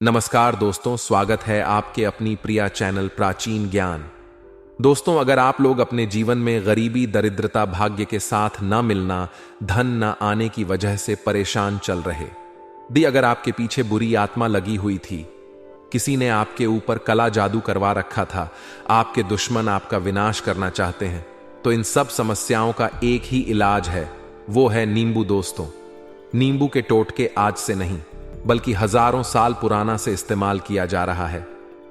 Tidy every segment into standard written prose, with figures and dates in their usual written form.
नमस्कार दोस्तों, स्वागत है आपके अपनी प्रिय चैनल प्राचीन ज्ञान। दोस्तों, अगर आप लोग अपने जीवन में गरीबी, दरिद्रता, भाग्य के साथ न मिलना, धन न आने की वजह से परेशान चल रहे अगर आपके पीछे बुरी आत्मा लगी हुई थी, किसी ने आपके ऊपर कला जादू करवा रखा था, आपके दुश्मन आपका विनाश करना चाहते हैं, तो इन सब समस्याओं का एक ही इलाज है, वो है नींबू। दोस्तों, नींबू के टोटके आज से नहीं बल्कि हजारों साल पुराना से इस्तेमाल किया जा रहा है।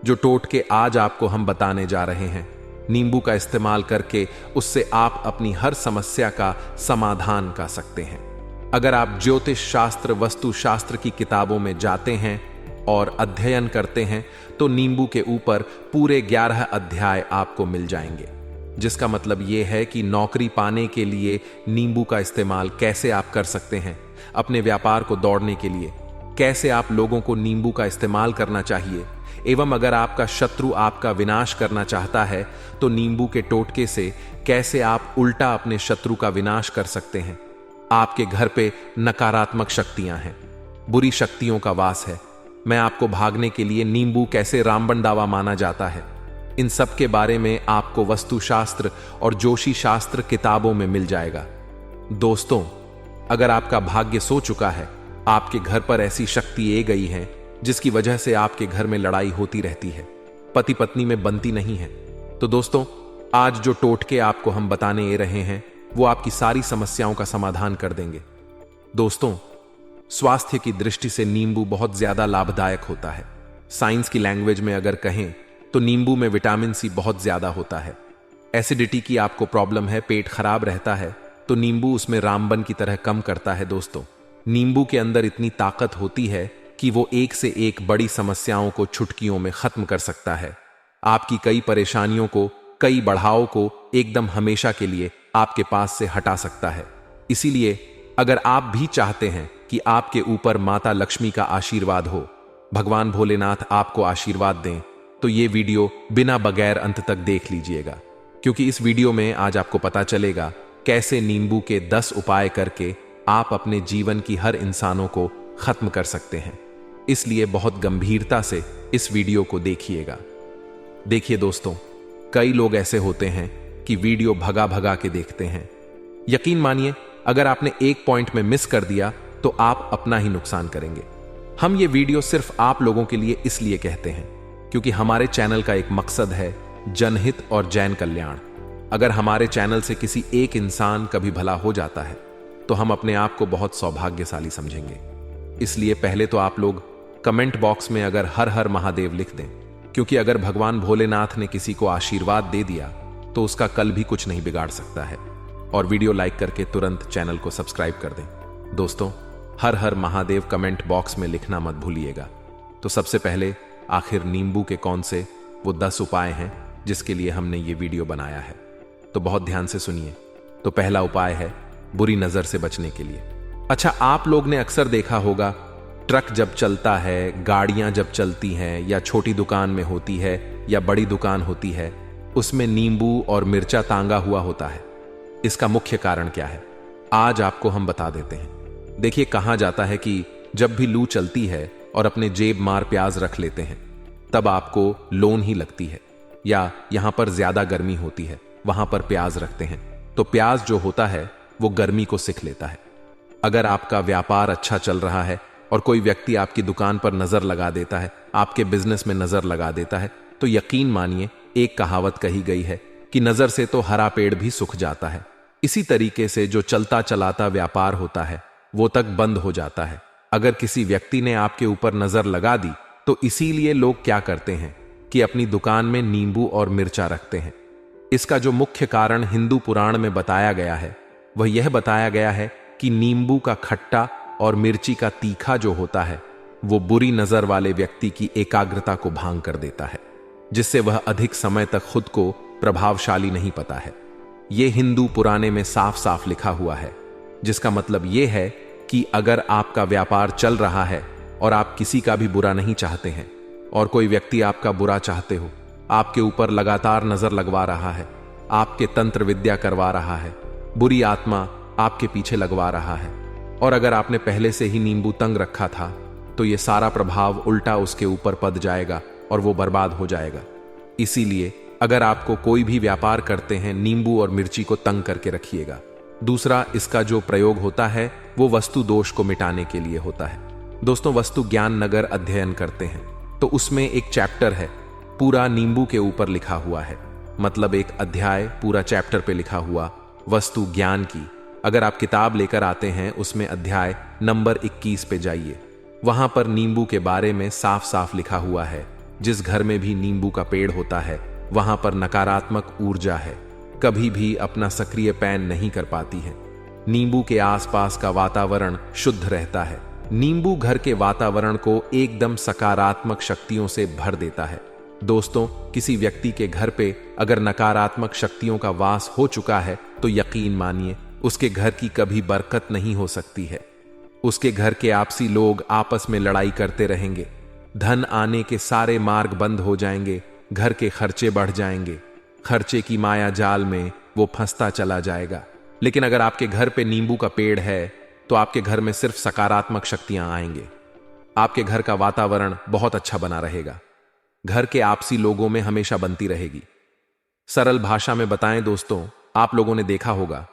जो टोटके आज आपको हम बताने जा रहे हैं, नींबू का इस्तेमाल करके उससे आप अपनी हर समस्या का समाधान कर सकते हैं। अगर आप ज्योतिष शास्त्र, वस्तु शास्त्र की किताबों में जाते हैं और अध्ययन करते हैं तो नींबू के ऊपर पूरे 11 अध्याय आपको मिल जाएंगे, जिसका मतलब यह है कि नौकरी पाने के लिए नींबू का इस्तेमाल कैसे आप कर सकते हैं, अपने व्यापार को दौड़ने के लिए कैसे आप लोगों को नींबू का इस्तेमाल करना चाहिए, एवं अगर आपका शत्रु आपका विनाश करना चाहता है तो नींबू के टोटके से कैसे आप उल्टा अपने शत्रु का विनाश कर सकते हैं। आपके घर पे नकारात्मक शक्तियां हैं, बुरी शक्तियों का वास है, मैं आपको भागने के लिए नींबू कैसे रामबन दावा माना जाता है, इन सब के बारे में आपको वस्तुशास्त्र और ज्योतिषी शास्त्र किताबों में मिल जाएगा। दोस्तों, अगर आपका भाग्य सो चुका है, आपके घर पर ऐसी शक्ति आ गई है जिसकी वजह से आपके घर में लड़ाई होती रहती है, पति पत्नी में बनती नहीं है, तो दोस्तों आज जो टोटके आपको हम बताने रहे हैं वो आपकी सारी समस्याओं का समाधान कर देंगे। दोस्तों, स्वास्थ्य की दृष्टि से नींबू बहुत ज्यादा लाभदायक होता है। साइंस की लैंग्वेज में अगर कहें तो नींबू में विटामिन सी बहुत ज्यादा होता है। एसिडिटी की आपको प्रॉब्लम है, पेट खराब रहता है, तो नींबू उसमें रामबन की तरह कम करता है। दोस्तों, नींबू के अंदर इतनी ताकत होती है कि वो एक से एक बड़ी समस्याओं को चुटकियों में खत्म कर सकता है। आपकी कई परेशानियों को, कई बढ़ावों को एकदम हमेशा के लिए आपके पास से हटा सकता है। इसीलिए अगर आप भी चाहते हैं कि आपके ऊपर माता लक्ष्मी का आशीर्वाद हो, भगवान भोलेनाथ आपको आशीर्वाद दें, तो ये वीडियो बिना बगैर अंत तक देख लीजिएगा, क्योंकि इस वीडियो में आज आपको पता चलेगा कैसे नींबू के 10 उपाय करके आप अपने जीवन की हर इंसानों को खत्म कर सकते हैं। इसलिए बहुत गंभीरता से इस वीडियो को देखिएगा। देखिए दोस्तों, कई लोग ऐसे होते हैं कि वीडियो भगा भगा के देखते हैं। यकीन मानिए, अगर आपने एक पॉइंट में मिस कर दिया तो आप अपना ही नुकसान करेंगे। हम ये वीडियो सिर्फ आप लोगों के लिए इसलिए कहते हैं क्योंकि हमारे चैनल का एक मकसद है जनहित और जैन कल्याण। अगर हमारे चैनल से किसी एक इंसान का भी भला हो जाता है तो हम अपने आप को बहुत सौभाग्यशाली समझेंगे। इसलिए पहले तो आप लोग कमेंट बॉक्स में अगर हर हर महादेव लिख दें, क्योंकि अगर भगवान भोलेनाथ ने किसी को आशीर्वाद दे दिया तो उसका कल भी कुछ नहीं बिगाड़ सकता है। और वीडियो लाइक करके तुरंत चैनल को सब्सक्राइब कर दें। दोस्तों, हर हर महादेव कमेंट बॉक्स में लिखना मत भूलिएगा। तो सबसे पहले आखिर नींबू के कौन से वो 10 उपाय हैं जिसके लिए हमने ये वीडियो बनाया है, तो बहुत ध्यान से सुनिए। तो पहला उपाय है बुरी नजर से बचने के लिए। अच्छा, आप लोग ने अक्सर देखा होगा, ट्रक जब चलता है, गाड़ियां जब चलती हैं, या छोटी दुकान में होती है या बड़ी दुकान होती है, उसमें नींबू और मिर्चा टांगा हुआ होता है। इसका मुख्य कारण क्या है, आज आपको हम बता देते हैं। देखिए, कहा जाता है कि जब भी लू चलती है और अपने जेब मार प्याज रख लेते हैं, तब आपको लोन ही लगती है, या यहां पर ज्यादा गर्मी होती है, वहां पर प्याज रखते हैं, तो प्याज जो होता है वो गर्मी को सिख लेता है। अगर आपका व्यापार अच्छा चल रहा है और कोई व्यक्ति आपकी दुकान पर नजर लगा देता है, आपके बिजनेस में नजर लगा देता है, तो यकीन मानिए, एक कहावत कही गई है कि नजर से तो हरा पेड़ भी सूख जाता है। इसी तरीके से जो चलता चलाता व्यापार होता है वो तक बंद हो जाता है। अगर किसी व्यक्ति ने आपके ऊपर नजर लगा दी तो इसीलिए लोग क्या करते हैं कि अपनी दुकान में नींबू और मिर्चा रखते हैं। इसका जो मुख्य कारण हिंदू पुराण में बताया गया है वह यह बताया गया है कि नींबू का खट्टा और मिर्ची का तीखा जो होता है वो बुरी नजर वाले व्यक्ति की एकाग्रता को भांग कर देता है, जिससे वह अधिक समय तक खुद को प्रभावशाली नहीं पाता है। यह हिंदू पुराने में साफ साफ लिखा हुआ है, जिसका मतलब यह है कि अगर आपका व्यापार चल रहा है और आप किसी का भी बुरा नहीं चाहते हैं और कोई व्यक्ति आपका बुरा चाहते हो, आपके ऊपर लगातार नजर लगवा रहा है, आपके तंत्र विद्या करवा रहा है, बुरी आत्मा आपके पीछे लगवा रहा है, और अगर आपने पहले से ही नींबू तंग रखा था तो ये सारा प्रभाव उल्टा उसके ऊपर पड़ जाएगा और वो बर्बाद हो जाएगा। इसीलिए अगर आपको कोई भी व्यापार करते हैं, नींबू और मिर्ची को तंग करके रखिएगा। दूसरा, इसका जो प्रयोग होता है वो वस्तु दोष को मिटाने के लिए होता है। दोस्तों, वस्तु ज्ञान नगर अध्ययन करते हैं तो उसमें एक चैप्टर है पूरा नींबू के ऊपर लिखा हुआ है, मतलब एक अध्याय पूरा चैप्टर पे लिखा हुआ वस्तु ज्ञान की। अगर आप किताब लेकर आते हैं उसमें अध्याय नंबर 21 पे जाइए, वहां पर नींबू के बारे में साफ साफ लिखा हुआ है। जिस घर में भी नींबू का पेड़ होता है वहां पर नकारात्मक ऊर्जा है, कभी भी अपना सक्रिय पैन नहीं कर पाती है। नींबू के आसपास का वातावरण शुद्ध रहता है। नींबू घर के वातावरण को एकदम सकारात्मक शक्तियों से भर देता है। दोस्तों, किसी व्यक्ति के घर पे अगर नकारात्मक शक्तियों का वास हो चुका है तो यकीन मानिए उसके घर की कभी बरकत नहीं हो सकती है। उसके घर के आपसी लोग आपस में लड़ाई करते रहेंगे, धन आने के सारे मार्ग बंद हो जाएंगे, घर के खर्चे बढ़ जाएंगे, खर्चे की माया जाल में वो फंसता चला जाएगा। लेकिन अगर आपके घर पे नींबू का पेड़ है तो आपके घर में सिर्फ सकारात्मक शक्तियां आएंगे। आपके घर का वातावरण बहुत अच्छा बना रहेगा, घर के आपसी लोगों में हमेशा बनती रहेगी। सरल भाषा में बताएं दोस्तों, आप लोगों ने देखा होगा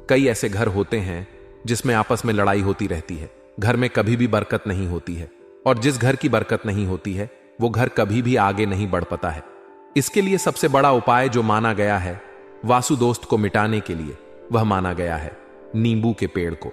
कई ऐसे घर होते हैं जिसमें आपस में लड़ाई होती रहती है, घर में कभी भी बरकत नहीं होती है, और जिस घर की बरकत नहीं होती है वो घर कभी भी आगे नहीं बढ़ पाता है। इसके लिए सबसे बड़ा उपाय जो माना गया है वासु दोस्त को मिटाने के लिए, वह माना गया है नींबू के पेड़ को।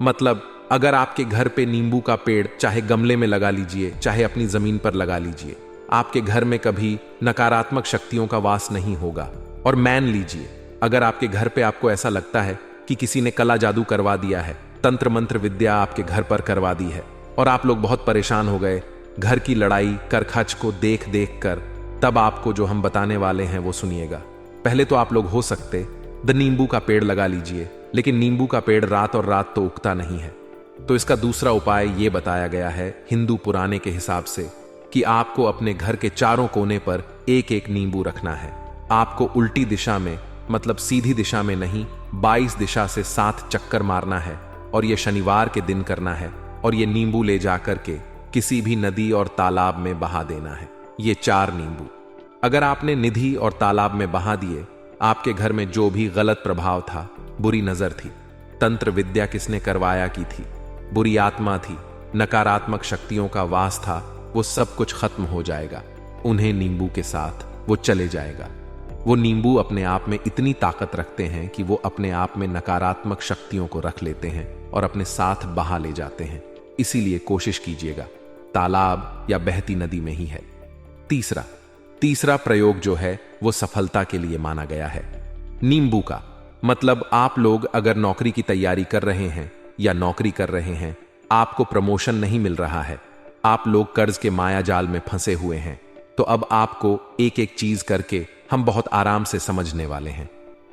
मतलब अगर आपके घर पे नींबू का पेड़ चाहे गमले में लगा लीजिए चाहे अपनी जमीन पर लगा लीजिए, आपके घर में कभी नकारात्मक शक्तियों का वास नहीं होगा। और मान लीजिए अगर आपके घर पे आपको ऐसा लगता है कि किसी ने कला जादू करवा दिया है, तंत्र मंत्र विद्या आपके घर पर करवा दी है और आप लोग बहुत परेशान हो गए घर की लड़ाई करखच को देख देख कर, तब आपको जो हम बताने वाले हैं वो सुनिएगा। पहले तो आप लोग हो सकते नींबू का पेड़ लगा लीजिए, लेकिन नींबू का पेड़ रात और रात तो उगता नहीं है। तो इसका दूसरा उपाय ये बताया गया है हिंदू पुराने के हिसाब से कि आपको अपने घर के चारों कोने पर एक एक नींबू रखना है। आपको उल्टी दिशा में, मतलब सीधी दिशा में नहीं, 22 दिशा से 7 चक्कर मारना है और ये शनिवार के दिन करना है। और ये नींबू ले जाकर के किसी भी नदी और तालाब में बहा देना है। ये 4 नींबू अगर आपने निधि और तालाब में बहा दिए, आपके घर में जो भी गलत प्रभाव था, बुरी नजर थी, तंत्र विद्या किसने करवाया की थी, बुरी आत्मा थी, नकारात्मक शक्तियों का वास था, वो सब कुछ खत्म हो जाएगा। उन्हें नींबू के साथ वो चले जाएगा। वो नींबू अपने आप में इतनी ताकत रखते हैं कि वो अपने आप में नकारात्मक शक्तियों को रख लेते हैं और अपने साथ बहा ले जाते हैं। इसीलिए कोशिश कीजिएगा तालाब या बहती नदी में ही है। तीसरा प्रयोग जो है वो सफलता के लिए माना गया है नींबू का। मतलब आप लोग अगर नौकरी की तैयारी कर रहे हैं या नौकरी कर रहे हैं, आपको प्रमोशन नहीं मिल रहा है, आप लोग कर्ज के माया जाल में फंसे हुए हैं, तो अब आपको एक एक चीज करके हम बहुत आराम से समझने वाले हैं,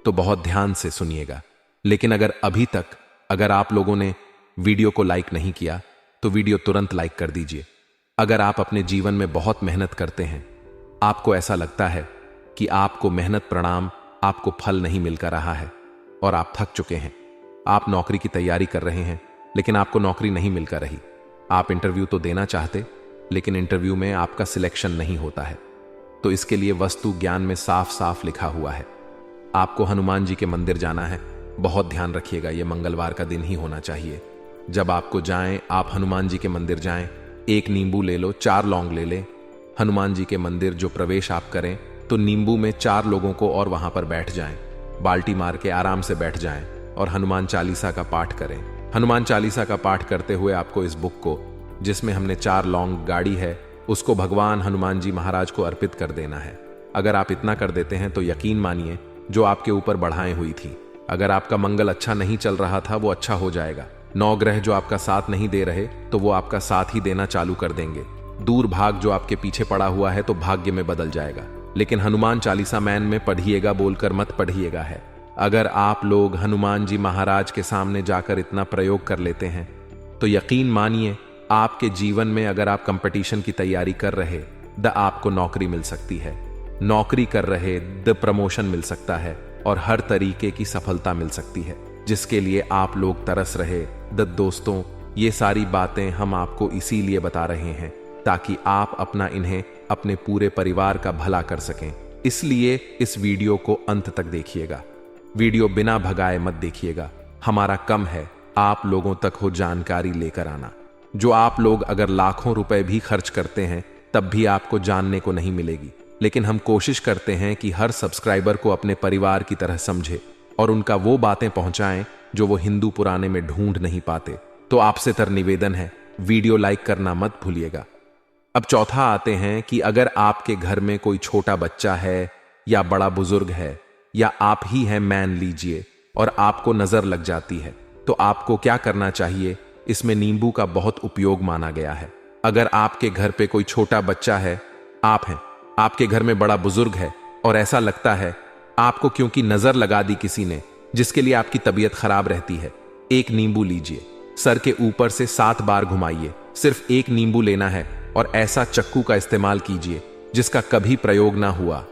तो बहुत ध्यान से सुनिएगा। लेकिन अगर आप लोगों ने वीडियो को लाइक नहीं किया तो वीडियो तुरंत लाइक कर दीजिए। अगर आप अपने जीवन में बहुत मेहनत करते हैं, आपको ऐसा लगता है कि आपको मेहनत परिणाम आपको फल नहीं मिल कर रहा है और आप थक चुके हैं, आप नौकरी की तैयारी कर रहे हैं लेकिन आपको नौकरी नहीं मिलकर रही, आप इंटरव्यू तो देना चाहते लेकिन इंटरव्यू में आपका सिलेक्शन नहीं होता है, तो इसके लिए वस्तु ज्ञान में साफ साफ लिखा हुआ है आपको हनुमान जी के मंदिर जाना है। बहुत ध्यान रखिएगा, यह मंगलवार का दिन ही होना चाहिए। जब आपको जाएं, आप हनुमान जी के मंदिर जाएं, 1 नींबू ले लो, 4 लौंग ले लें। हनुमान जी के मंदिर जो प्रवेश आप करें तो नींबू में 4 लोगों को और वहां पर बैठ जाएं, बाल्टी मार के आराम से बैठ जाएं और हनुमान चालीसा का पाठ करें। हनुमान चालीसा का पाठ करते हुए आपको इस बुक को, जिसमें हमने 4 लौंग गाड़ी है, उसको भगवान हनुमान जी महाराज को अर्पित कर देना है। अगर आप इतना कर देते हैं तो यकीन मानिए जो आपके ऊपर बढ़ाएं हुई थी, अगर आपका मंगल अच्छा नहीं चल रहा था वो अच्छा हो जाएगा। 9 ग्रह जो आपका साथ नहीं दे रहे तो वो आपका साथ ही देना चालू कर देंगे। दूर भाग जो आपके पीछे पड़ा हुआ है तो भाग्य में बदल जाएगा। लेकिन हनुमान चालीसा मैन में पढ़िएगा बोलकर मत पढ़िएगा है। अगर आप लोग हनुमान जी महाराज के सामने जाकर इतना प्रयोग कर लेते हैं तो यकीन मानिए आपके जीवन में, अगर आप कंपटीशन की तैयारी कर रहे आपको नौकरी मिल सकती है, नौकरी कर रहे प्रमोशन मिल सकता है और हर तरीके की सफलता मिल सकती है, जिसके लिए आप लोग तरस रहे। दोस्तों, ये सारी बातें हम आपको इसीलिए बता रहे हैं ताकि आप इन्हें अपने पूरे परिवार का भला कर सकें। इसलिए इस वीडियो को अंत तक देखिएगा। वीडियो बिना भगाए मत देखिएगा। हमारा कम है आप लोगों तक हो जानकारी लेकर आना, जो आप लोग अगर लाखों रुपए भी खर्च करते हैं तब भी आपको जानने को नहीं मिलेगी। लेकिन हम कोशिश करते हैं कि हर सब्सक्राइबर को अपने परिवार की तरह समझे और उनका वो बातें पहुंचाएं जो वो हिंदू पुराने में ढूंढ नहीं पाते। तो आपसे निवेदन है, वीडियो लाइक करना मत भूलिएगा। अब चौथा आते हैं कि अगर आपके घर में कोई छोटा बच्चा है या बड़ा बुजुर्ग है या आप ही हैं मान लीजिए और आपको नजर लग जाती है, तो आपको क्या करना चाहिए। इसमें नींबू का बहुत उपयोग माना गया है। अगर आपके घर पे कोई छोटा बच्चा है, आप हैं, आपके घर में बड़ा बुजुर्ग है और ऐसा लगता है आपको क्योंकि नजर लगा दी किसी ने, जिसके लिए आपकी तबीयत खराब रहती है, एक नींबू लीजिए, सर के ऊपर से 7 बार घुमाइए। सिर्फ एक नींबू लेना है और ऐसा चक्कू का इस्तेमाल कीजिए जिसका कभी प्रयोग ना हुआ।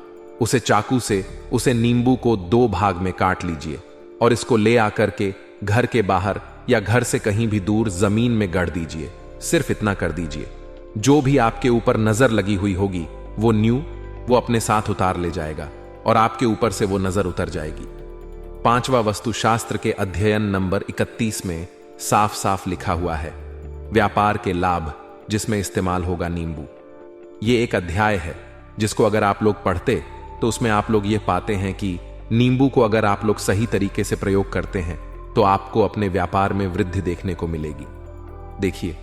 उसे चाकू से उसे नींबू को 2 भाग में काट लीजिए और इसको ले आकर के घर के बाहर या घर से कहीं भी दूर जमीन में गाड़ दीजिए। सिर्फ इतना कर दीजिए, जो भी आपके ऊपर नजर लगी हुई होगी वो अपने साथ उतार ले जाएगा और आपके ऊपर से वो नजर उतर जाएगी। 5वां वस्तुशास्त्र के अध्ययन नंबर 31 में साफ साफ लिखा हुआ है, व्यापार के लाभ जिसमें इस्तेमाल होगा नींबू। ये एक अध्याय है जिसको अगर आप लोग पढ़ते तो उसमें आप लोग ये पाते हैं कि नींबू को अगर आप लोग सही तरीके से प्रयोग करते हैं तो आपको अपने व्यापार में वृद्धि देखने को मिलेगी। देखिए,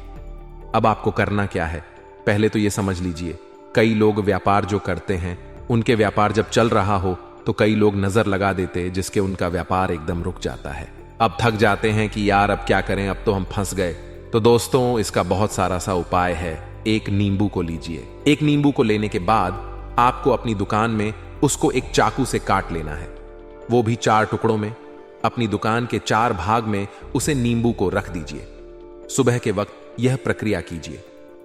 अब आपको करना क्या है, पहले तो ये समझ लीजिए, कई लोग व्यापार जो करते हैं उनके व्यापार जब चल रहा हो तो कई लोग नजर लगा देते जिसके उनका व्यापार एकदम रुक जाता है। अब थक जाते हैं कि यार अब क्या करें, अब तो हम फंस गए। तो दोस्तों, इसका बहुत सारा सा उपाय है। एक नींबू को लीजिए। एक नींबू को लेने के बाद आपको अपनी दुकान में उसको एक चाकू से काट लेना है, वो भी 4 टुकड़ों में। अपनी दुकान के 4 भाग में उसे नींबू को रख दीजिए। सुबह के वक्त यह प्रक्रिया कीजिए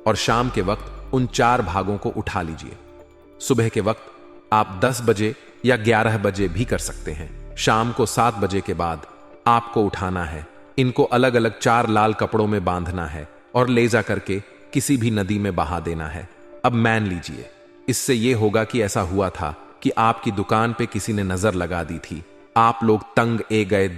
और शाम के वक्त उन 4 भागों को उठा लीजिए। सुबह के वक्त आप 10 बजे या 11 बजे भी कर सकते हैं। शाम को 7 बजे के बाद आपको उठाना है। इनको अलग अलग 4 लाल कपड़ों में बांधना है और ले जा करके किसी भी नदी में बहा देना है। अब मान लीजिए, इससे यह होगा कि ऐसा हुआ था कि आपकी दुकान पे किसी ने नजर लगा दी थी। आप लोग तंग ए गए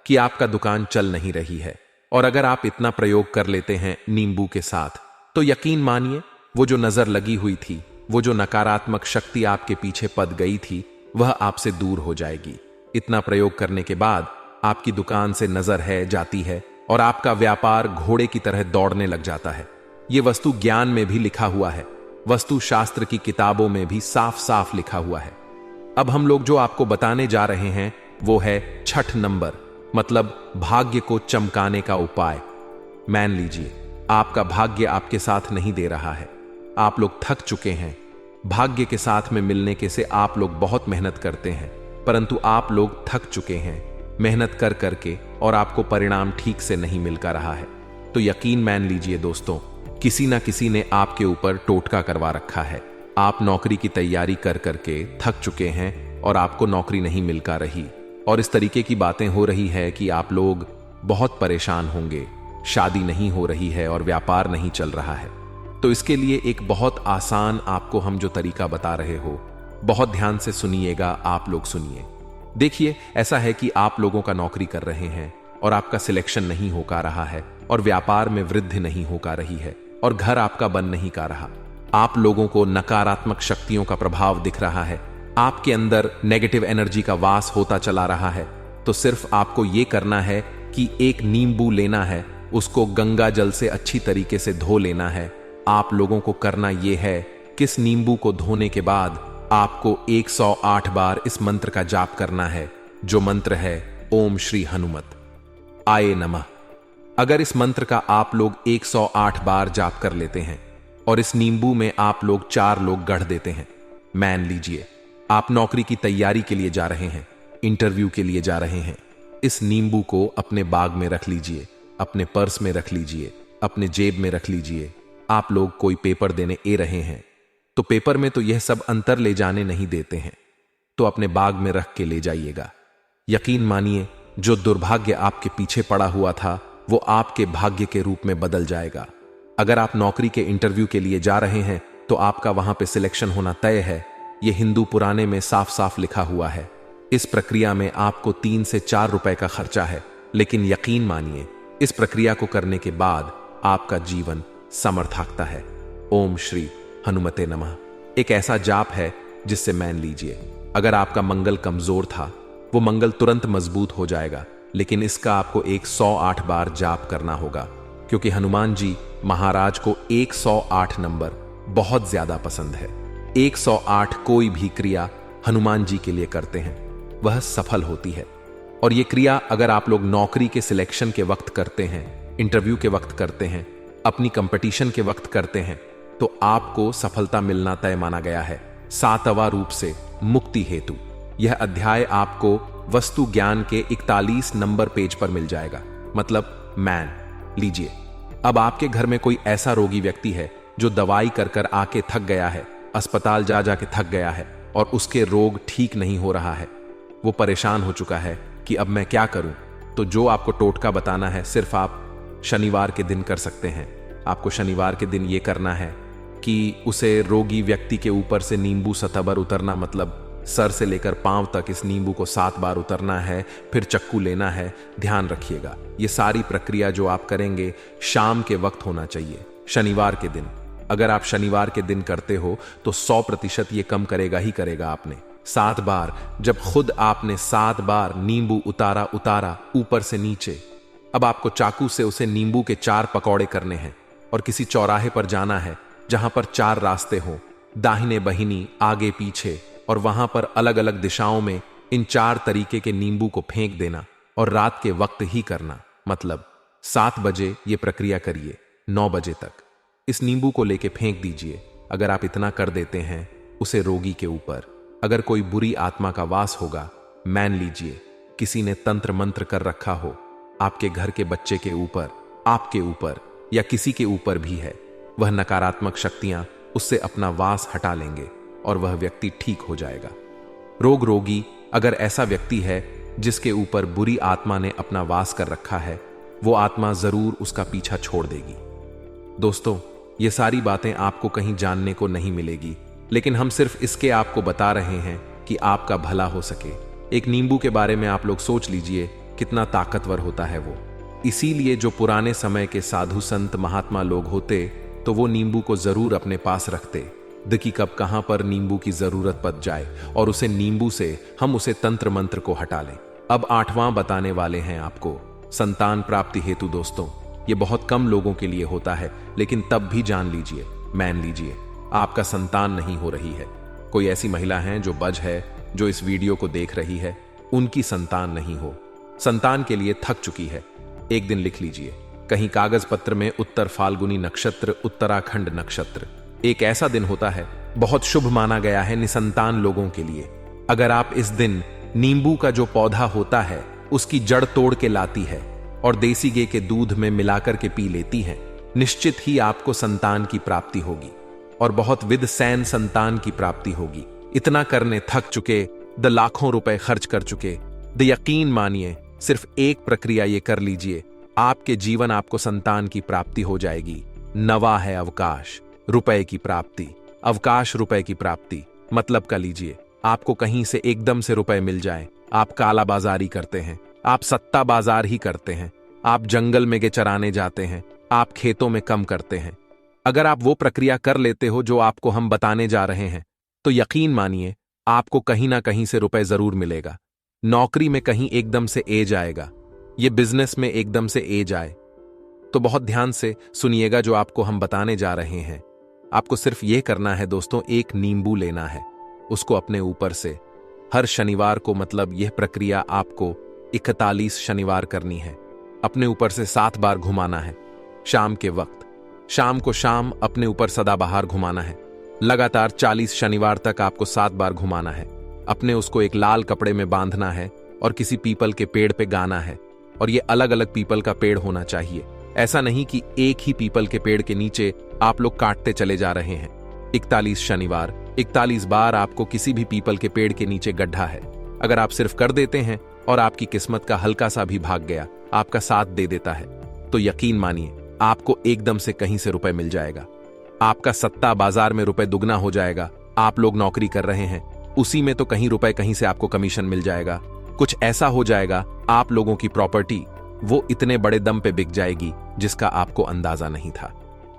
कि आपका दुकान चल नहीं रही है। और अगर आप इतना प्रयोग कर लेते हैं नींबू के साथ, तो यकीन मानिए वो जो नजर लगी हुई थी, वो जो नकारात्मक शक्ति आपके पीछे पद गई थी, वह आपसे दूर हो जाएगी। इतना प्रयोग करने के बाद आपकी दुकान से नजर जाती है और आपका व्यापार घोड़े की तरह दौड़ने लग जाता है। यह वस्तु ज्ञान में भी लिखा हुआ है, वस्तु शास्त्र की किताबों में भी साफ साफ लिखा हुआ है। अब हम लोग जो आपको बताने जा रहे हैं वो है 6 नंबर, मतलब भाग्य को चमकाने का उपाय। मान लीजिए आपका भाग्य आपके साथ नहीं दे रहा है, आप लोग थक चुके हैं। भाग्य के साथ में मिलने के से आप लोग बहुत मेहनत करते हैं, परंतु आप लोग थक चुके हैं मेहनत कर करके और आपको परिणाम ठीक से नहीं मिल कर रहा है। तो यकीन मान लीजिए दोस्तों, किसी ना किसी ने आपके ऊपर टोटका करवा रखा है। आप नौकरी की तैयारी कर करके थक चुके हैं और आपको नौकरी नहीं मिल कर रही, और इस तरीके की बातें हो रही है कि आप लोग बहुत परेशान होंगे, शादी नहीं हो रही है और व्यापार नहीं चल रहा है। तो इसके लिए एक बहुत आसान आपको हम जो तरीका बता रहे हो, बहुत ध्यान से सुनिएगा। आप लोग सुनिए। देखिए, ऐसा है कि आप लोगों का नौकरी कर रहे हैं और आपका सिलेक्शन नहीं हो का रहा है और व्यापार में वृद्धि नहीं हो का रही है और घर आपका बन नहीं का रहा। आप लोगों को नकारात्मक शक्तियों का प्रभाव दिख रहा है, आपके अंदर नेगेटिव एनर्जी का वास होता चला रहा है। तो सिर्फ आपको यह करना है कि एक नींबू लेना है, उसको गंगा जल से अच्छी तरीके से धो लेना है। आप लोगों को करना यह है कि इस नींबू को धोने के बाद आपको 108 बार इस मंत्र का जाप करना है, जो मंत्र है ओम श्री हनुमत आये नमः। अगर इस मंत्र का आप लोग 108 बार जाप कर लेते हैं और इस नींबू में आप लोग 4 लोग गढ़ देते हैं, मान लीजिए आप नौकरी की तैयारी के लिए जा रहे हैं, इंटरव्यू के लिए जा रहे हैं, इस नींबू को अपने बाग में रख लीजिए, अपने पर्स में रख लीजिए, अपने जेब में रख लीजिए। आप लोग कोई पेपर देने ए रहे हैं तो पेपर में तो यह सब अंतर ले जाने नहीं देते हैं, तो अपने बाग में रख के ले जाइएगा। यकीन मानिए, जो दुर्भाग्य आपके पीछे पड़ा हुआ था वो आपके भाग्य के रूप में बदल जाएगा। अगर आप नौकरी के इंटरव्यू के लिए जा रहे हैं तो आपका वहां पे सिलेक्शन होना तय है। यह हिंदू पुराने में साफ साफ लिखा हुआ है। इस प्रक्रिया में आपको 3 से 4 रुपए का खर्चा है, लेकिन यकीन मानिए इस प्रक्रिया को करने के बाद आपका जीवन समर्थाकता है। ओम श्री हनुमते नमः एक ऐसा जाप है जिससे मान लीजिए अगर आपका मंगल कमजोर था वो मंगल तुरंत मजबूत हो जाएगा, लेकिन इसका आपको 108 बार जाप करना होगा, क्योंकि हनुमान जी महाराज को 108 नंबर बहुत ज्यादा पसंद है। 108 कोई भी क्रिया हनुमान जी के लिए करते हैं वह सफल होती है। और यह क्रिया अगर आप लोग नौकरी के सिलेक्शन के वक्त करते हैं, इंटरव्यू के वक्त करते हैं, अपनी कंपटीशन के वक्त करते हैं, तो आपको सफलता मिलना तय माना गया है। 7वां रूप से मुक्ति हेतु यह अध्याय आपको वस्तु ज्ञान के 41 नंबर पेज पर मिल जाएगा। मतलब मैन लीजिए, अब आपके घर में कोई ऐसा रोगी व्यक्ति है जो दवाई कर कर आके थक गया है, अस्पताल जा जाके थक गया है और उसके रोग ठीक नहीं हो रहा है। वो परेशान हो चुका है कि अब मैं क्या करूं। तो जो आपको टोटका बताना है सिर्फ आप शनिवार के दिन कर सकते हैं। आपको शनिवार के दिन ये करना है कि उसे रोगी व्यक्ति के ऊपर से नींबू सतबर उतरना, मतलब सर से लेकर पांव तक इस नींबू को 7 बार उतरना है, फिर चक्कू लेना है। ध्यान रखिएगा ये सारी प्रक्रिया जो आप करेंगे शाम के वक्त होना चाहिए, शनिवार के दिन। अगर आप शनिवार के दिन करते हो तो 100% ये कम करेगा ही करेगा। आपने 7 बार, जब खुद आपने 7 बार नींबू उतारा ऊपर से नीचे, अब आपको चाकू से उसे नींबू के 4 पकौड़े करने हैं और किसी चौराहे पर जाना है जहां पर 4 रास्ते हों, दाहिने बहिनी आगे पीछे, और वहां पर अलग अलग दिशाओं में इन 4 तरीके के नींबू को फेंक देना और रात के वक्त ही करना। मतलब 7 बजे ये प्रक्रिया करिए, 9 बजे तक इस नींबू को लेके फेंक दीजिए। अगर आप इतना कर देते हैं उसे रोगी के ऊपर अगर कोई बुरी आत्मा का वास होगा, मान लीजिए किसी ने तंत्र मंत्र कर रखा हो आपके घर के बच्चे के ऊपर, आपके ऊपर या किसी के ऊपर भी है, वह नकारात्मक शक्तियां उससे अपना वास हटा लेंगे और वह व्यक्ति ठीक हो जाएगा। रोगी अगर ऐसा व्यक्ति है जिसके ऊपर बुरी आत्मा ने अपना वास कर रखा है, वो आत्मा जरूर उसका पीछा छोड़ देगी। दोस्तों, ये सारी बातें आपको कहीं जानने को नहीं मिलेगी, लेकिन हम सिर्फ इसके आपको बता रहे हैं कि आपका भला हो सके। एक नींबू के बारे में आप लोग सोच लीजिए कितना ताकतवर होता है वो। इसीलिए जो पुराने समय के साधु संत महात्मा लोग होते तो वो नींबू को जरूर अपने पास रखते। देखिए कब कहां पर नींबू की जरूरत पड़ जाए और उसे नींबू से हम उसे तंत्र मंत्र को हटा लें। अब 8वां बताने वाले हैं आपको संतान प्राप्ति हेतु। दोस्तों, ये बहुत कम लोगों के लिए होता है, लेकिन तब भी जान लीजिए, मान लीजिए आपका संतान नहीं हो रही है। कोई ऐसी महिला है जो बज है, जो इस वीडियो को देख रही है, उनकी संतान नहीं हो, संतान के लिए थक चुकी है। एक दिन लिख लीजिए कहीं कागज पत्र में उत्तर फाल्गुनी नक्षत्र, उत्तराखंड नक्षत्र। एक ऐसा दिन होता है बहुत शुभ माना गया है निसंतान लोगों के लिए। अगर आप इस दिन नींबू का जो पौधा होता है उसकी जड़ तोड़ के लाती है और देसी घी के दूध में मिलाकर के पी लेती हैं, निश्चित ही आपको संतान की प्राप्ति होगी और बहुत विद सैन संतान की प्राप्ति होगी। इतना करने थक चुके, द लाखों रुपए खर्च कर चुके, द यकीन मानिए सिर्फ एक प्रक्रिया ये कर लीजिए, आपके जीवन आपको संतान की प्राप्ति हो जाएगी। नवा है अवकाश, रुपए की प्राप्ति, अवकाश रुपए की प्राप्ति। मतलब का लीजिए आपको कहीं से एकदम से रुपए मिल जाए। आप काला बाजारी करते हैं, आप सत्ता बाजार ही करते हैं, आप जंगल में के चराने जाते हैं, आप खेतों में कम करते हैं। अगर आप वो प्रक्रिया कर लेते हो जो आपको हम बताने जा रहे हैं, तो यकीन मानिए आपको कहीं ना कहीं से रुपए जरूर मिलेगा। नौकरी में कहीं एकदम से एज आएगा, ये बिजनेस में एकदम से एज आए, तो बहुत ध्यान से सुनिएगा जो आपको हम बताने जा रहे हैं। आपको सिर्फ ये करना है दोस्तों, एक नींबू लेना है, उसको अपने ऊपर से हर शनिवार को, मतलब यह प्रक्रिया आपको 41 शनिवार करनी है, अपने ऊपर से 7 बार घुमाना है। शाम के वक्त, शाम को शाम अपने ऊपर सदाबहार घुमाना है। लगातार 40 शनिवार तक आपको 7 बार घुमाना है। अपने उसको एक लाल कपड़े में बांधना है और किसी पीपल के पेड़ पे गाना है। और ये अलग अलग पीपल का पेड़ होना चाहिए, ऐसा नहीं कि एक ही पीपल के पेड़ के नीचे आप लोग काटते चले जा रहे हैं। 41 शनिवार 41 बार आपको किसी भी पीपल के पेड़ के नीचे गड्ढा है। अगर आप सिर्फ कर देते हैं और आपकी किस्मत का हल्का सा भी भाग गया, आपका साथ दे देता है, तो यकीन मानिए आपको एकदम से कहीं से रुपए मिल जाएगा। आपका सट्टा बाजार में रुपए दुगना हो जाएगा। आप लोग नौकरी कर रहे हैं, उसी में तो कहीं रुपए कहीं से आपको कमीशन मिल जाएगा। कुछ ऐसा हो जाएगा, आप लोगों की प्रॉपर्टी वो इतने बड़े दम पे बिक जाएगी जिसका आपको अंदाजा नहीं था।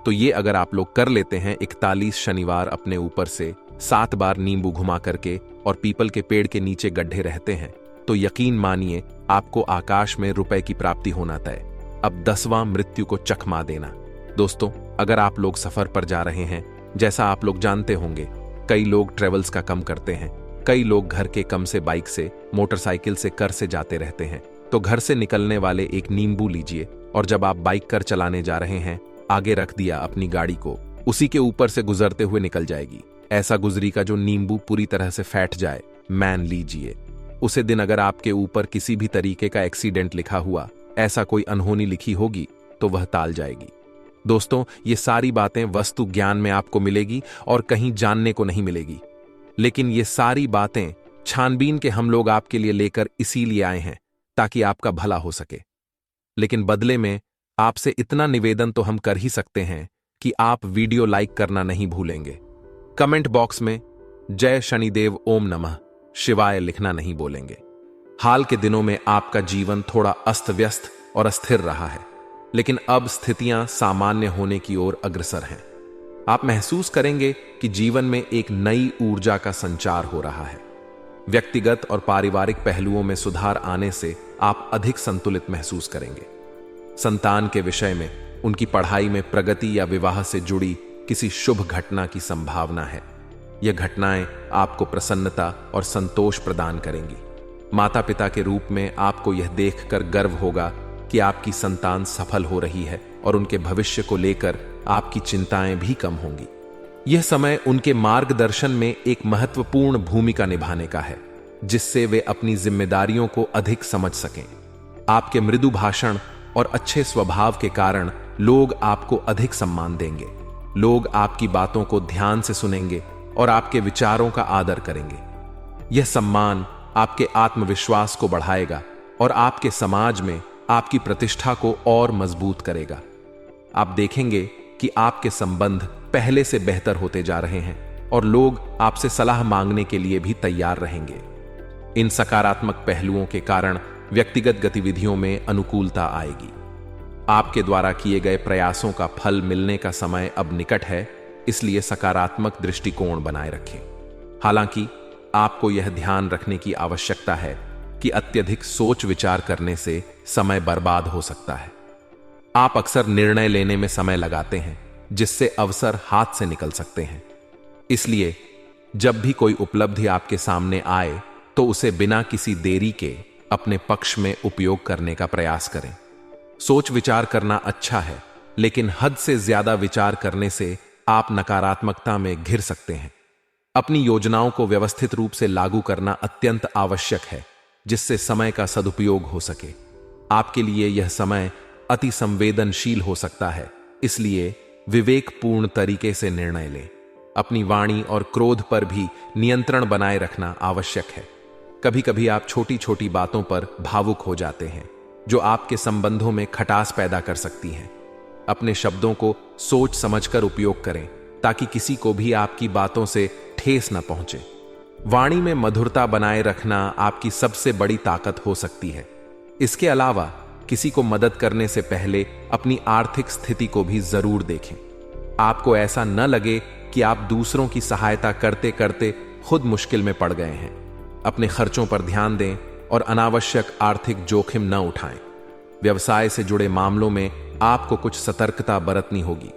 तो ये अगर आप लोग कर लेते हैं 41 शनिवार अपने ऊपर से 7 बार नींबू घुमा करके और पीपल के पेड़ के नीचे गड्ढे रहते हैं, तो यकीन मानिए आपको आकाश में रुपए की प्राप्ति होना तय। अब 10वां मृत्यु को चकमा देना। दोस्तों, अगर आप लोग सफर पर जा रहे हैं, जैसा आप लोग जानते होंगे कई लोग ट्रेवल्स का कम करते हैं, कई लोग घर के कम से बाइक से, मोटरसाइकिल से, कर से जाते रहते हैं, तो घर से निकलने वाले एक नींबू लीजिए और जब आप बाइक कर चलाने जा रहे हैं, आगे रख दिया अपनी गाड़ी को, उसी के ऊपर से गुजरते हुए निकल जाएगी। ऐसा गुजरी का जो नींबू पूरी तरह से फैट जाए, मान लीजिए उसे दिन अगर आपके ऊपर किसी भी तरीके का एक्सीडेंट लिखा हुआ, ऐसा कोई अनहोनी लिखी होगी, तो वह टाल जाएगी। दोस्तों, ये सारी बातें वस्तु ज्ञान में आपको मिलेगी और कहीं जानने को नहीं मिलेगी, लेकिन ये सारी बातें छानबीन के हम लोग आपके लिए लेकर इसीलिए आए हैं ताकि आपका भला हो सके। लेकिन बदले में आपसे इतना निवेदन तो हम कर ही सकते हैं कि आप वीडियो लाइक करना नहीं भूलेंगे। कमेंट बॉक्स में जय शनिदेव ओम नमः शिवाय लिखना नहीं बोलेंगे। हाल के दिनों में आपका जीवन थोड़ा अस्त व्यस्त और अस्थिर रहा है, लेकिन अब स्थितियां सामान्य होने की ओर अग्रसर हैं। आप महसूस करेंगे कि जीवन में एक नई ऊर्जा का संचार हो रहा है। व्यक्तिगत और पारिवारिक पहलुओं में सुधार आने से आप अधिक संतुलित महसूस करेंगे। संतान के विषय में, उनकी पढ़ाई में प्रगति या विवाह से जुड़ी किसी शुभ घटना की संभावना है। यह घटनाएं आपको प्रसन्नता और संतोष प्रदान करेंगी। माता पिता के रूप में आपको यह देखकर गर्व होगा कि आपकी संतान सफल हो रही है और उनके भविष्य को लेकर आपकी चिंताएं भी कम होंगी। यह समय उनके मार्गदर्शन में एक महत्वपूर्ण भूमिका निभाने का है, जिससे वे अपनी जिम्मेदारियों को अधिक समझ सकें। आपके मृदु भाषण और अच्छे स्वभाव के कारण लोग आपको अधिक सम्मान देंगे। लोग आपकी बातों को ध्यान से सुनेंगे और आपके विचारों का आदर करेंगे। यह सम्मान आपके आत्मविश्वास को बढ़ाएगा और आपके समाज में आपकी प्रतिष्ठा को और मजबूत करेगा। आप देखेंगे कि आपके संबंध पहले से बेहतर होते जा रहे हैं और लोग आपसे सलाह मांगने के लिए भी तैयार रहेंगे। इन सकारात्मक पहलुओं के कारण व्यक्तिगत गतिविधियों में अनुकूलता आएगी। आपके द्वारा किए गए प्रयासों का फल मिलने का समय अब निकट है, इसलिए सकारात्मक दृष्टिकोण बनाए रखें। हालांकि आपको यह ध्यान रखने की आवश्यकता है कि अत्यधिक सोच विचार करने से समय बर्बाद हो सकता है। आप अक्सर निर्णय लेने में समय लगाते हैं, जिससे अवसर हाथ से निकल सकते हैं। इसलिए जब भी कोई उपलब्धि आपके सामने आए, तो उसे बिना किसी देरी के अपने पक्ष में उपयोग करने का प्रयास करें। सोच विचार करना अच्छा है, लेकिन हद से ज्यादा विचार करने से आप नकारात्मकता में घिर सकते हैं। अपनी योजनाओं को व्यवस्थित रूप से लागू करना अत्यंत आवश्यक है, जिससे समय का सदुपयोग हो सके। आपके लिए यह समय अति संवेदनशील हो सकता है, इसलिए विवेकपूर्ण तरीके से निर्णय लें। अपनी वाणी और क्रोध पर भी नियंत्रण बनाए रखना आवश्यक है। कभी कभी आप छोटी छोटी बातों पर भावुक हो जाते हैं, जो आपके संबंधों में खटास पैदा कर सकती हैं। अपने शब्दों को सोच समझकर उपयोग करें, ताकि किसी को भी आपकी बातों से ठेस न पहुंचे। वाणी में मधुरता बनाए रखना आपकी सबसे बड़ी ताकत हो सकती है। इसके अलावा किसी को मदद करने से पहले अपनी आर्थिक स्थिति को भी जरूर देखें। आपको ऐसा न लगे कि आप दूसरों की सहायता करते करते खुद मुश्किल में पड़ गए हैं। अपने खर्चों पर ध्यान दें और अनावश्यक आर्थिक जोखिम न उठाएं। व्यवसाय से जुड़े मामलों में आपको कुछ सतर्कता बरतनी होगी।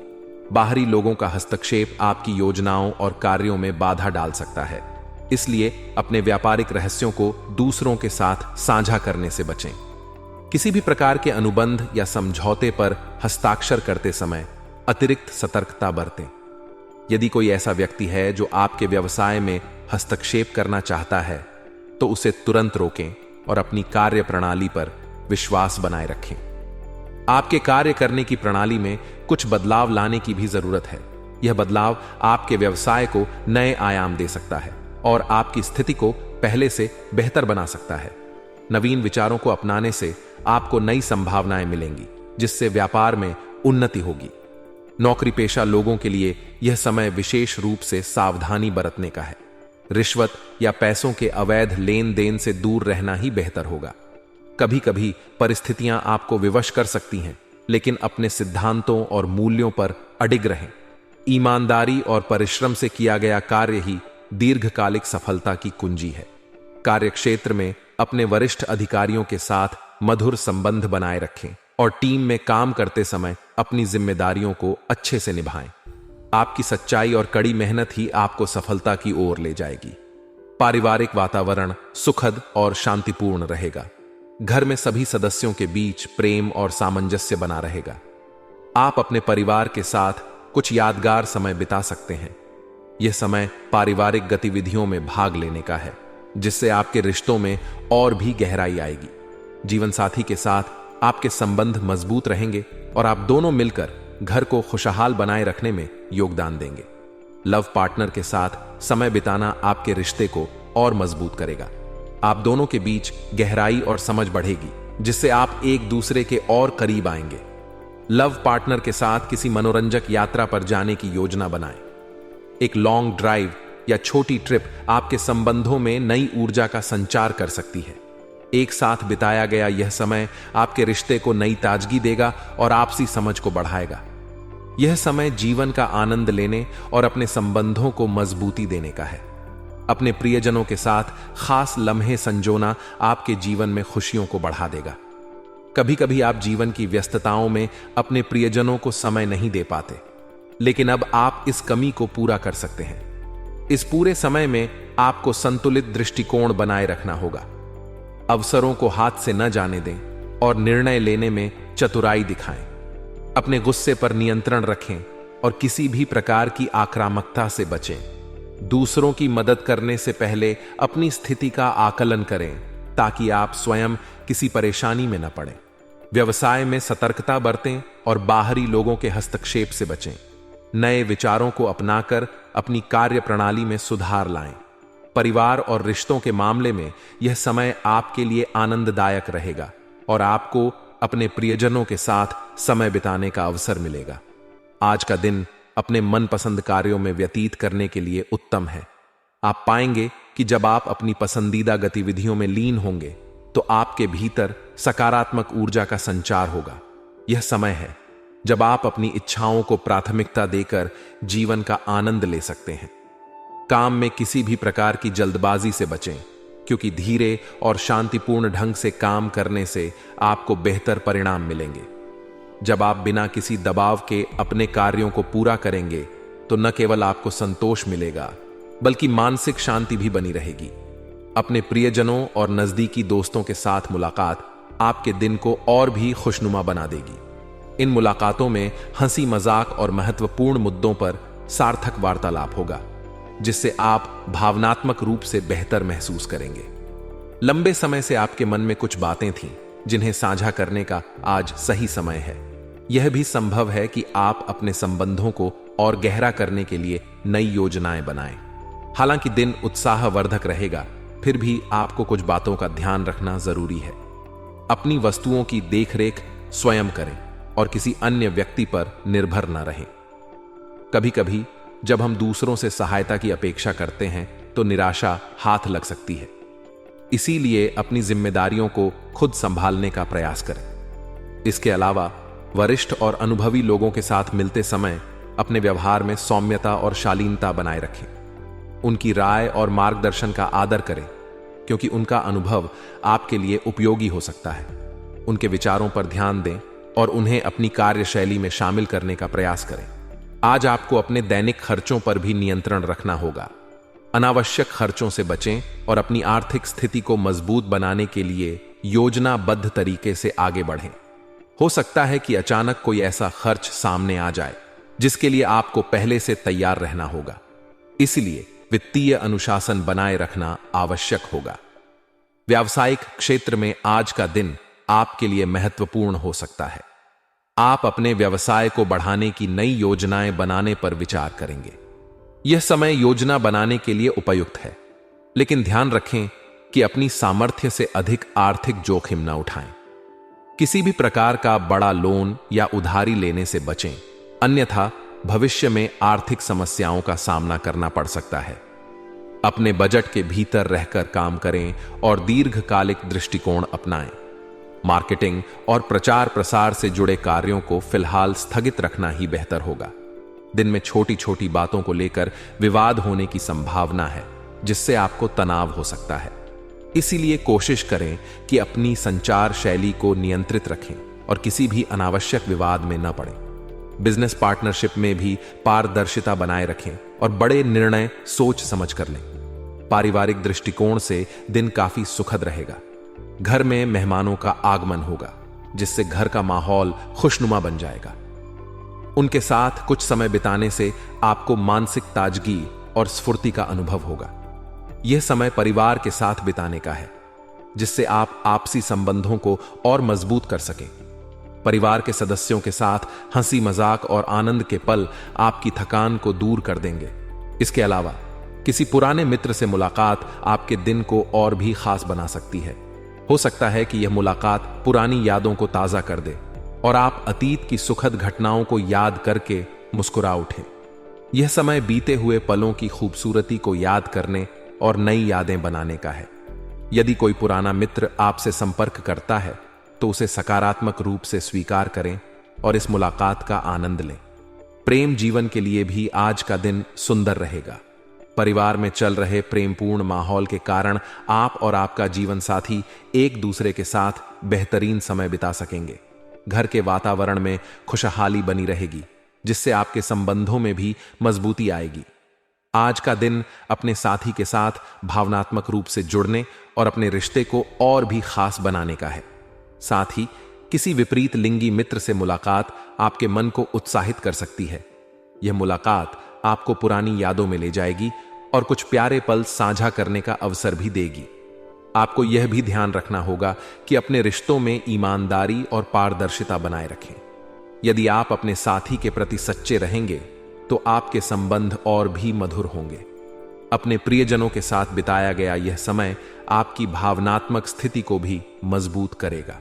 बाहरी लोगों का हस्तक्षेप आपकी योजनाओं और कार्यों में बाधा डाल सकता है, इसलिए अपने व्यापारिक रहस्यों को दूसरों के साथ साझा करने से बचें। किसी भी प्रकार के अनुबंध या समझौते पर हस्ताक्षर करते समय अतिरिक्त सतर्कता बरतें। यदि कोई ऐसा व्यक्ति है जो आपके व्यवसाय में हस्तक्षेप करना चाहता है, तो उसे तुरंत रोकें और अपनी कार्य प्रणाली पर विश्वास बनाए रखें। आपके कार्य करने की प्रणाली में कुछ बदलाव लाने की भी जरूरत है। यह बदलाव आपके व्यवसाय को नए आयाम दे सकता है और आपकी स्थिति को पहले से बेहतर बना सकता है। नवीन विचारों को अपनाने से आपको नई संभावनाएं मिलेंगी। जिससे व्यापार में उन्नति होगी। नौकरी पेशा लोगों के लिए यह समय विशेष रूप से सावधानी बरतने का है। रिश्वत या पैसों के अवैध लेन देन से दूर रहना ही बेहतर होगा। कभी कभी परिस्थितियां आपको विवश कर सकती हैं, लेकिन अपने सिद्धांतों और मूल्यों पर अडिग रहें। ईमानदारी और परिश्रम से किया गया कार्य ही दीर्घकालिक सफलता की कुंजी है। कार्यक्षेत्र में अपने वरिष्ठ अधिकारियों के साथ मधुर संबंध बनाए रखें और टीम में काम करते समय अपनी जिम्मेदारियों को अच्छे से निभाएं। आपकी सच्चाई और कड़ी मेहनत ही आपको सफलता की ओर ले जाएगी। पारिवारिक वातावरण सुखद और शांतिपूर्ण रहेगा। घर में सभी सदस्यों के बीच प्रेम और सामंजस्य बना रहेगा। आप अपने परिवार के साथ कुछ यादगार समय बिता सकते हैं। यह समय पारिवारिक गतिविधियों में भाग लेने का है, जिससे आपके रिश्तों में और भी गहराई आएगी। जीवन साथी के साथ आपके संबंध मजबूत रहेंगे और आप दोनों मिलकर घर को खुशहाल बनाए रखने में योगदान देंगे। लव पार्टनर के साथ समय बिताना आपके रिश्ते को और मजबूत करेगा। आप दोनों के बीच गहराई और समझ बढ़ेगी, जिससे आप एक दूसरे के और करीब आएंगे। लव पार्टनर के साथ किसी मनोरंजक यात्रा पर जाने की योजना बनाएं। एक लॉन्ग ड्राइव या छोटी ट्रिप आपके संबंधों में नई ऊर्जा का संचार कर सकती है। एक साथ बिताया गया यह समय आपके रिश्ते को नई ताजगी देगा और आपसी समझ को बढ़ाएगा। यह समय जीवन का आनंद लेने और अपने संबंधों को मजबूती देने का है। अपने प्रियजनों के साथ खास लम्हे संजोना आपके जीवन में खुशियों को बढ़ा देगा। कभी कभी आप जीवन की व्यस्तताओं में अपने प्रियजनों को समय नहीं दे पाते, लेकिन अब आप इस कमी को पूरा कर सकते हैं। इस पूरे समय में आपको संतुलित दृष्टिकोण बनाए रखना होगा। अवसरों को हाथ से न जाने दें और निर्णय लेने में चतुराई दिखाएं। अपने गुस्से पर नियंत्रण रखें और किसी भी प्रकार की आक्रामकता से बचें। दूसरों की मदद करने से पहले अपनी स्थिति का आकलन करें, ताकि आप स्वयं किसी परेशानी में न पड़ें। व्यवसाय में सतर्कता बरतें और बाहरी लोगों के हस्तक्षेप से बचें। नए विचारों को अपनाकर अपनी कार्य प्रणाली में सुधार लाएं। परिवार और रिश्तों के मामले में यह समय आपके लिए आनंददायक रहेगा और आपको अपने प्रियजनों के साथ समय बिताने का अवसर मिलेगा। आज का दिन अपने मनपसंद कार्यों में व्यतीत करने के लिए उत्तम है। आप पाएंगे कि जब आप अपनी पसंदीदा गतिविधियों में लीन होंगे, तो आपके भीतर सकारात्मक ऊर्जा का संचार होगा। यह समय है जब आप अपनी इच्छाओं को प्राथमिकता देकर जीवन का आनंद ले सकते हैं। काम में किसी भी प्रकार की जल्दबाजी से बचें, क्योंकि धीरे और शांतिपूर्ण ढंग से काम करने से आपको बेहतर परिणाम मिलेंगे। जब आप बिना किसी दबाव के अपने कार्यों को पूरा करेंगे, तो न केवल आपको संतोष मिलेगा, बल्कि मानसिक शांति भी बनी रहेगी। अपने प्रियजनों और नजदीकी दोस्तों के साथ मुलाकात आपके दिन को और भी खुशनुमा बना देगी। इन मुलाकातों में हंसी मजाक और महत्वपूर्ण मुद्दों पर सार्थक वार्तालाप होगा, जिससे आप भावनात्मक रूप से बेहतर महसूस करेंगे। लंबे समय से आपके मन में कुछ बातें थीं, जिन्हें साझा करने का आज सही समय है। यह भी संभव है कि आप अपने संबंधों को और गहरा करने के लिए नई योजनाएं बनाएं। हालांकि दिन उत्साहवर्धक रहेगा, फिर भी आपको कुछ बातों का ध्यान रखना जरूरी है। अपनी वस्तुओं की देखरेख स्वयं करें और किसी अन्य व्यक्ति पर निर्भर न रहें। कभी कभी जब हम दूसरों से सहायता की अपेक्षा करते हैं, तो निराशा हाथ लग सकती है। इसीलिए अपनी जिम्मेदारियों को खुद संभालने का प्रयास करें। इसके अलावा वरिष्ठ और अनुभवी लोगों के साथ मिलते समय अपने व्यवहार में सौम्यता और शालीनता बनाए रखें। उनकी राय और मार्गदर्शन का आदर करें, क्योंकि उनका अनुभव आपके लिए उपयोगी हो सकता है। उनके विचारों पर ध्यान दें और उन्हें अपनी कार्यशैली में शामिल करने का प्रयास करें। आज आपको अपने दैनिक खर्चों पर भी नियंत्रण रखना होगा। अनावश्यक खर्चों से बचें और अपनी आर्थिक स्थिति को मजबूत बनाने के लिए योजनाबद्ध तरीके से आगे बढ़ें। हो सकता है कि अचानक कोई ऐसा खर्च सामने आ जाए, जिसके लिए आपको पहले से तैयार रहना होगा। इसलिए वित्तीय अनुशासन बनाए रखना आवश्यक होगा। व्यावसायिक क्षेत्र में आज का दिन आपके लिए महत्वपूर्ण हो सकता है। आप अपने व्यवसाय को बढ़ाने की नई योजनाएं बनाने पर विचार करेंगे। यह समय योजना बनाने के लिए उपयुक्त है, लेकिन ध्यान रखें कि अपनी सामर्थ्य से अधिक आर्थिक जोखिम न उठाएं। किसी भी प्रकार का बड़ा लोन या उधारी लेने से बचें, अन्यथा भविष्य में आर्थिक समस्याओं का सामना करना पड़ सकता है। अपने बजट के भीतर रहकर काम करें और दीर्घकालिक दृष्टिकोण अपनाएं। मार्केटिंग और प्रचार प्रसार से जुड़े कार्यों को फिलहाल स्थगित रखना ही बेहतर होगा। दिन में छोटी छोटी बातों को लेकर विवाद होने की संभावना है, जिससे आपको तनाव हो सकता है। इसीलिए कोशिश करें कि अपनी संचार शैली को नियंत्रित रखें और किसी भी अनावश्यक विवाद में न पड़ें। बिजनेस पार्टनरशिप में भी पारदर्शिता बनाए रखें और बड़े निर्णय सोच समझ कर लें। पारिवारिक दृष्टिकोण से दिन काफी सुखद रहेगा। घर में मेहमानों का आगमन होगा, जिससे घर का माहौल खुशनुमा बन जाएगा। उनके साथ कुछ समय बिताने से आपको मानसिक ताजगी और स्फूर्ति का अनुभव होगा। यह समय परिवार के साथ बिताने का है, जिससे आप आपसी संबंधों को और मजबूत कर सकें। परिवार के सदस्यों के साथ हंसी मजाक और आनंद के पल आपकी थकान को दूर कर देंगे। इसके अलावा किसी पुराने मित्र से मुलाकात आपके दिन को और भी खास बना सकती है। हो सकता है कि यह मुलाकात पुरानी यादों को ताजा कर दे और आप अतीत की सुखद घटनाओं को याद करके मुस्कुरा उठें। यह समय बीते हुए पलों की खूबसूरती को याद करने और नई यादें बनाने का है। यदि कोई पुराना मित्र आपसे संपर्क करता है तो उसे सकारात्मक रूप से स्वीकार करें और इस मुलाकात का आनंद लें। प्रेम जीवन के लिए भी आज का दिन सुंदर रहेगा। परिवार में चल रहे प्रेमपूर्ण माहौल के कारण आप और आपका जीवन साथी एक दूसरे के साथ बेहतरीन समय बिता सकेंगे। घर के वातावरण में खुशहाली बनी रहेगी, जिससे आपके संबंधों में भी मजबूती आएगी। आज का दिन अपने साथी के साथ भावनात्मक रूप से जुड़ने और अपने रिश्ते को और भी खास बनाने का है। साथ ही किसी विपरीत लिंगी मित्र से मुलाकात आपके मन को उत्साहित कर सकती है। यह मुलाकात आपको पुरानी यादों में ले जाएगी और कुछ प्यारे पल साझा करने का अवसर भी देगी। आपको यह भी ध्यान रखना होगा कि अपने रिश्तों में ईमानदारी और पारदर्शिता बनाए रखें। यदि आप अपने साथी के प्रति सच्चे रहेंगे तो आपके संबंध और भी मधुर होंगे। अपने प्रियजनों के साथ बिताया गया यह समय आपकी भावनात्मक स्थिति को भी मजबूत करेगा।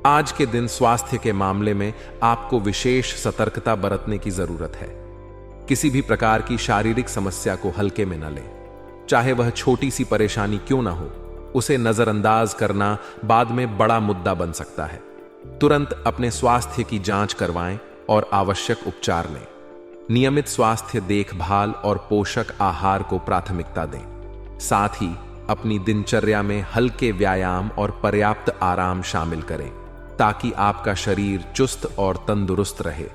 आज के दिन स्वास्थ्य के मामले में आपको विशेष सतर्कता बरतने की जरूरत है। किसी भी प्रकार की शारीरिक समस्या को हल्के में न लें, चाहे वह छोटी सी परेशानी क्यों ना हो। उसे नजरअंदाज करना बाद में बड़ा मुद्दा बन सकता है। तुरंत अपने स्वास्थ्य की जांच करवाएं और आवश्यक उपचार लें। नियमित स्वास्थ्य देखभाल और पोषक आहार को प्राथमिकता दें। साथ ही अपनी दिनचर्या में हल्के व्यायाम और पर्याप्त आराम शामिल करें, ताकि आपका शरीर चुस्त और तंदुरुस्त रहे।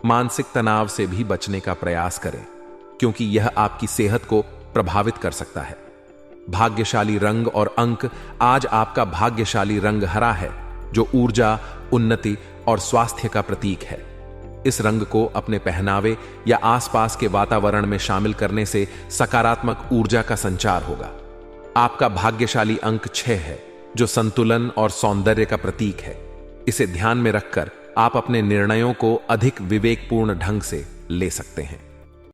मानसिक तनाव से भी बचने का प्रयास करें, क्योंकि यह आपकी सेहत को प्रभावित कर सकता है। भाग्यशाली रंग और अंक। आज आपका भाग्यशाली रंग हरा है, जो ऊर्जा, उन्नति और स्वास्थ्य का प्रतीक है। इस रंग को अपने पहनावे या आसपास के वातावरण में शामिल करने से सकारात्मक ऊर्जा का संचार होगा। आपका भाग्यशाली अंक 6 है, जो संतुलन और सौंदर्य का प्रतीक है। इसे ध्यान में रखकर आप अपने निर्णयों को अधिक विवेकपूर्ण ढंग से ले सकते हैं।